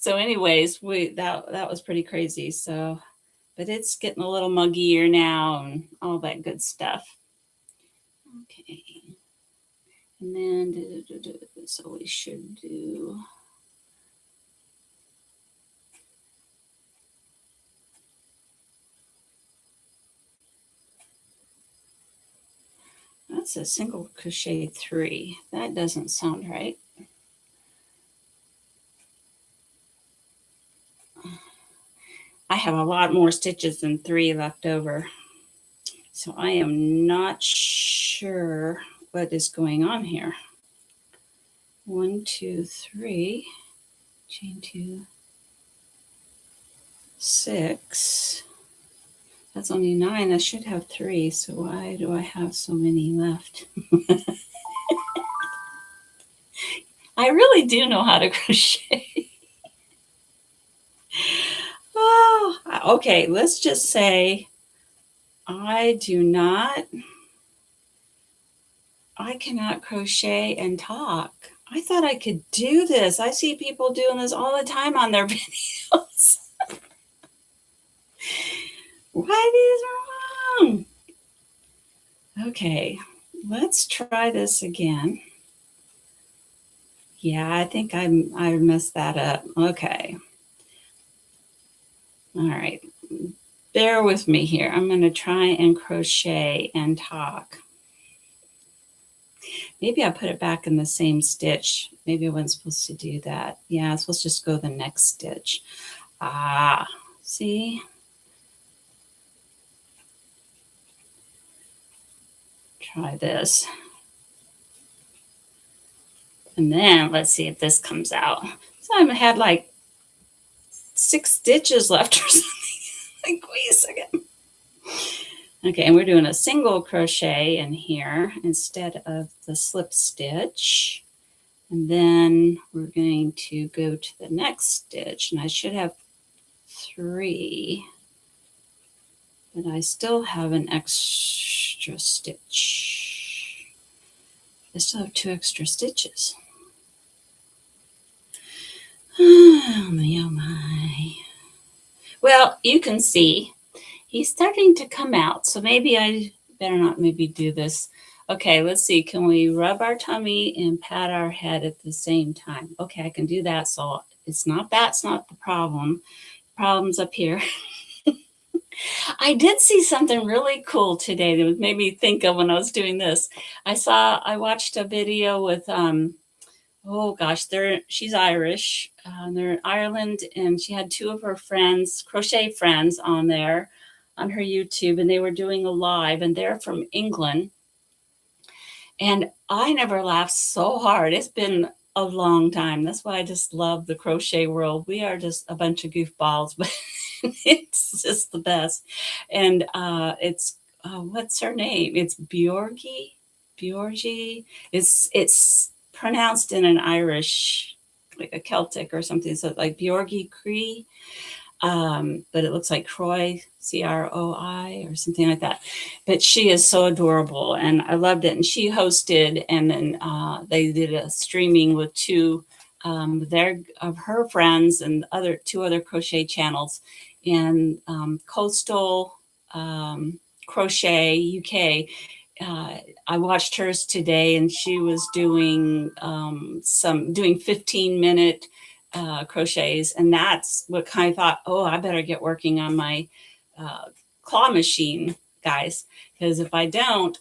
So anyways, that was pretty crazy. So, but it's getting a little muggier now and all that good stuff. Okay. And then, so we should do, that's a single crochet 3. That doesn't sound right. I have a lot more stitches than 3 left over. So I am not sure what is going on here. 1, 2, 3, chain 2, 6. That's only 9. I should have 3. So why do I have so many left? I really do know how to crochet. Oh, okay. Let's just say I cannot crochet and talk. I thought I could do this. I see people doing this all the time on their videos. What is wrong? Okay, let's try this again. Yeah, I think I messed that up. Okay. All right. Bear with me here. I'm going to try and crochet and talk. Maybe I put it back in the same stitch. Maybe I wasn't supposed to do that. Yeah, I was supposed to just go the next stitch. Ah, see? Try this. And then let's see if this comes out. So I had like 6 stitches left or something. Like, wait a second. Okay, and we're doing a single crochet in here instead of the slip stitch. And then we're going to go to the next stitch, and I should have 3, but I still have an extra stitch. I still have 2 extra stitches. Oh my, oh my. Well, you can see he's starting to come out, so maybe I better not maybe do this. Okay, let's see. Can we rub our tummy and pat our head at the same time? Okay, I can do that. So that's not the problem. Problem's up here. I did see something really cool today that made me think of when I was doing this. I watched a video with, oh gosh, she's Irish. They're in Ireland, and she had 2 of her friends, crochet friends, on there on her YouTube, and they were doing a live, and they're from England. And I never laughed so hard. It's been a long time. That's why I just love the crochet world. We are just a bunch of goofballs, but it's just the best. And it's what's her name? It's Bjorgi. It's pronounced in an Irish, like a Celtic or something. So like Bjorgi Cree. But it looks like Croi, CROI, or something like that. But she is so adorable, and I loved it. And she hosted, and then they did a streaming with 2 of her friends and 2 other crochet channels, and Coastal Crochet UK. I watched hers today, and she was doing 15-minute crochets, and that's what kind of thought, oh, I better get working on my claw machine, guys, because if I don't,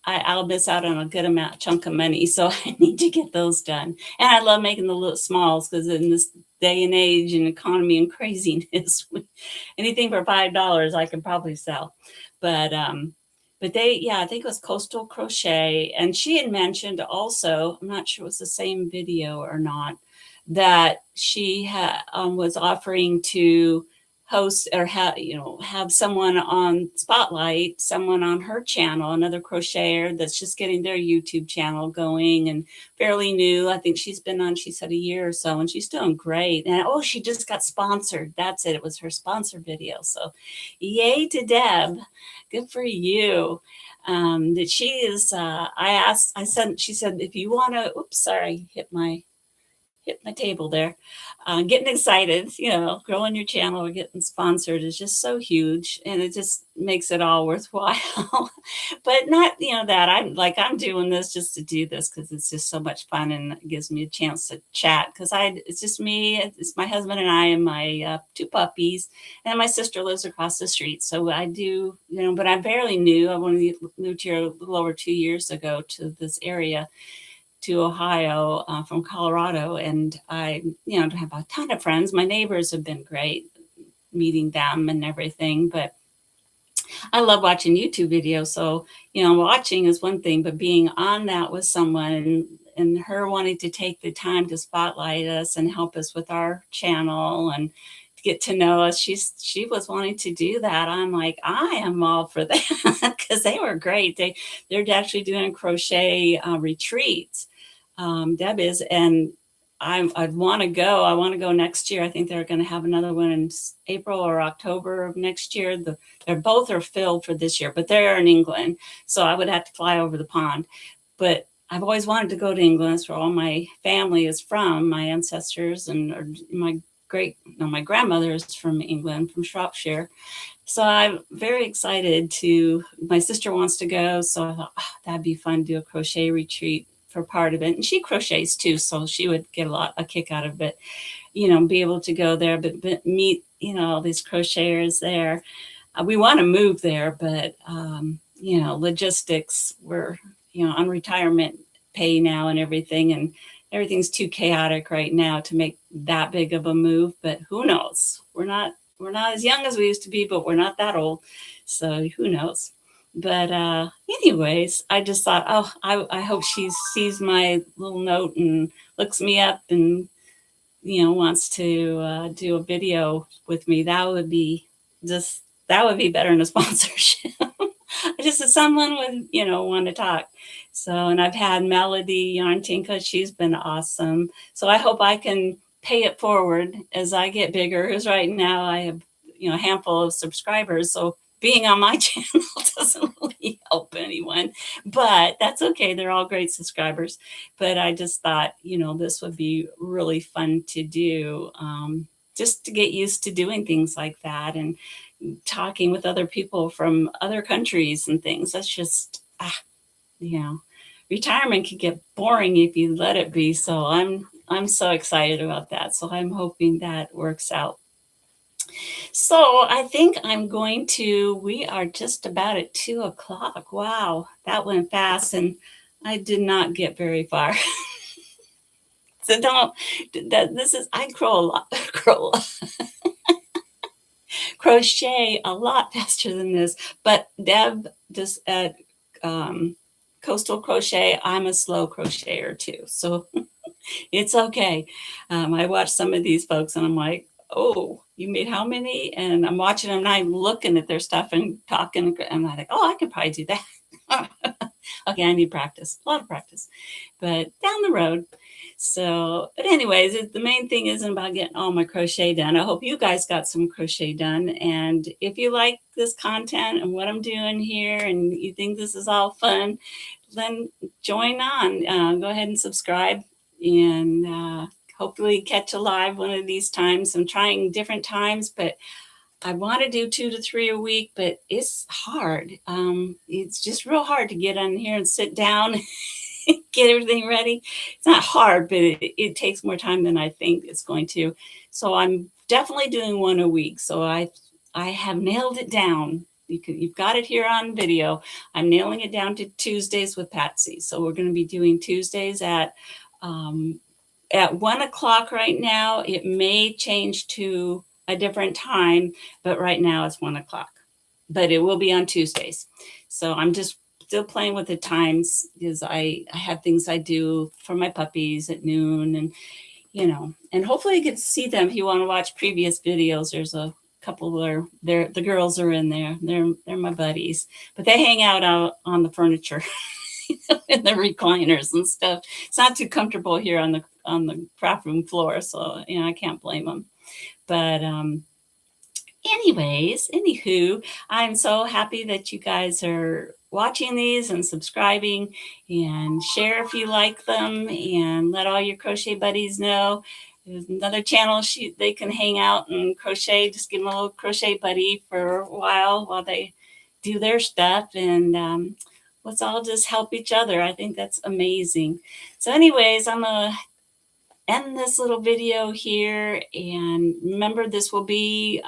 I'll miss out on a good chunk of money. So I need to get those done. And I love making the little smalls, because in this day and age and economy and craziness, anything for $5 I can probably sell. But I think it was Coastal Crochet, and she had mentioned also, I'm not sure it was the same video or not, that she was offering to host or have someone on Spotlight, someone on her channel, another crocheter that's just getting their YouTube channel going and fairly new. I think she's been on, she said, a year or so, and she's doing great. And she just got sponsored. That's it. It was her sponsor video. So yay to Deb. Good for you. That she is, she said, if you want to, oops, sorry, hit my hit my table there. Getting excited, growing your channel or getting sponsored is just so huge, and it just makes it all worthwhile. But not, that I'm doing this just to do this because it's just so much fun and it gives me a chance to chat because it's just me, it's my husband and I and my two puppies, and my sister lives across the street. So I do, but I'm fairly new. I only moved here a little over 2 years ago to this area, to Ohio from Colorado. And I, don't have a ton of friends. My neighbors have been great, meeting them and everything. But I love watching YouTube videos. So, watching is one thing, but being on that with someone and her wanting to take the time to spotlight us and help us with our channel and get to know us. She was wanting to do that. I'm like, I am all for that because they were great. They're actually doing crochet retreats. Deb is, and I'd want to go. I want to go next year. I think they're going to have another one in April or October of next year. They're both are filled for this year, but they're in England, so I would have to fly over the pond. But I've always wanted to go to England. That's where all my family is from. My ancestors and my my grandmother is from England, from Shropshire. So I'm very excited my sister wants to go. So I thought, that'd be fun to do a crochet retreat for part of it. And she crochets too. So she would get a kick out of it, be able to go there, but meet, all these crocheters there. We want to move there, but, logistics, we're, on retirement pay now and everything. And everything's too chaotic right now to make that big of a move, but who knows? We're not as young as we used to be, but we're not that old. So who knows? But anyways, I just thought, I hope she sees my little note and looks me up and, wants to do a video with me. That would be better than a sponsorship. Just as someone would, want to talk. So, and I've had Melody Yarntinka. She's been awesome. So I hope I can pay it forward as I get bigger. Because right now I have, a handful of subscribers. So being on my channel doesn't really help anyone, but that's okay. They're all great subscribers. But I just thought, this would be really fun to do, just to get used to doing things like that and talking with other people from other countries and things. That's just, retirement can get boring if you let it be. So I'm so excited about that. So I'm hoping that works out. So I think we are just about at 2:00. Wow, that went fast and I did not get very far. So I crochet a lot faster than this, but Deb just at Coastal Crochet, I'm a slow crocheter too. So it's okay. I watch some of these folks and I'm like, oh, you made how many? And I'm watching them and I'm looking at their stuff and talking. And I'm like, I could probably do that. Okay, I need practice, a lot of practice, but down the road. So, but anyways, the main thing isn't about getting all my crochet done. I hope you guys got some crochet done. And if you like this content and what I'm doing here and you think this is all fun, then join on. Go ahead and subscribe and hopefully catch a live one of these times. I'm trying different times, but I want to do 2 to 3 a week, but it's hard. It's just real hard to get on here and sit down, get everything ready. It's not hard, but it takes more time than I think it's going to. So I'm definitely doing 1 a week. So I have nailed it down. You've got it here on video. I'm nailing it down to Tuesdays with Patsy. So we're going to be doing Tuesdays at 1 o'clock right now. It may change to a different time, but right now it's 1 o'clock. But it will be on Tuesdays. So I'm just still playing with the times because I have things I do for my puppies at noon, and and hopefully you get to see them if you want to watch previous videos. There's a couple where the girls are in there. They're my buddies, but they hang out on the furniture in the recliners and stuff. It's not too comfortable here on the craft room floor, so I can't blame them. But Anyways, anywho, I'm so happy that you guys are watching these and subscribing, and share if you like them, and let all your crochet buddies know. There's another channel they can hang out and crochet. Just give them a little crochet buddy for a while they do their stuff, and let's all just help each other. I think that's amazing. So anyways, I'm gonna end this little video here, and remember, this will be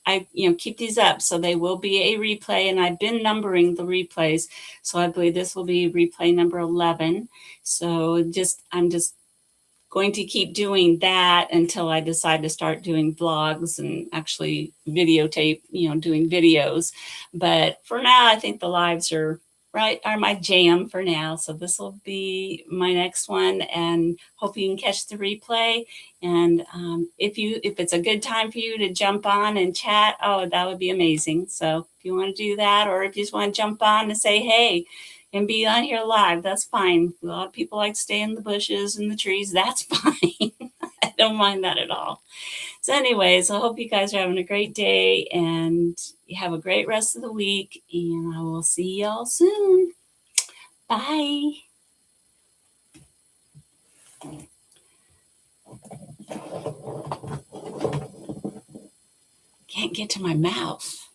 I keep these up, so they will be a replay, and I've been numbering the replays, so I believe this will be replay number 11. So I'm just going to keep doing that until I decide to start doing vlogs and actually videotape, doing videos. But for now, I think the lives are my jam for now. So this will be my next one, and hope you can catch the replay. And if it's a good time for you to jump on and chat, oh, that would be amazing. So if you want to do that, or if you just want to jump on and say, hey, and be on here live, that's fine. A lot of people like to stay in the bushes and the trees. That's fine. I don't mind that at all. So anyways, I hope you guys are having a great day, and you have a great rest of the week, and I will see y'all soon. Bye. Can't get to my mouth.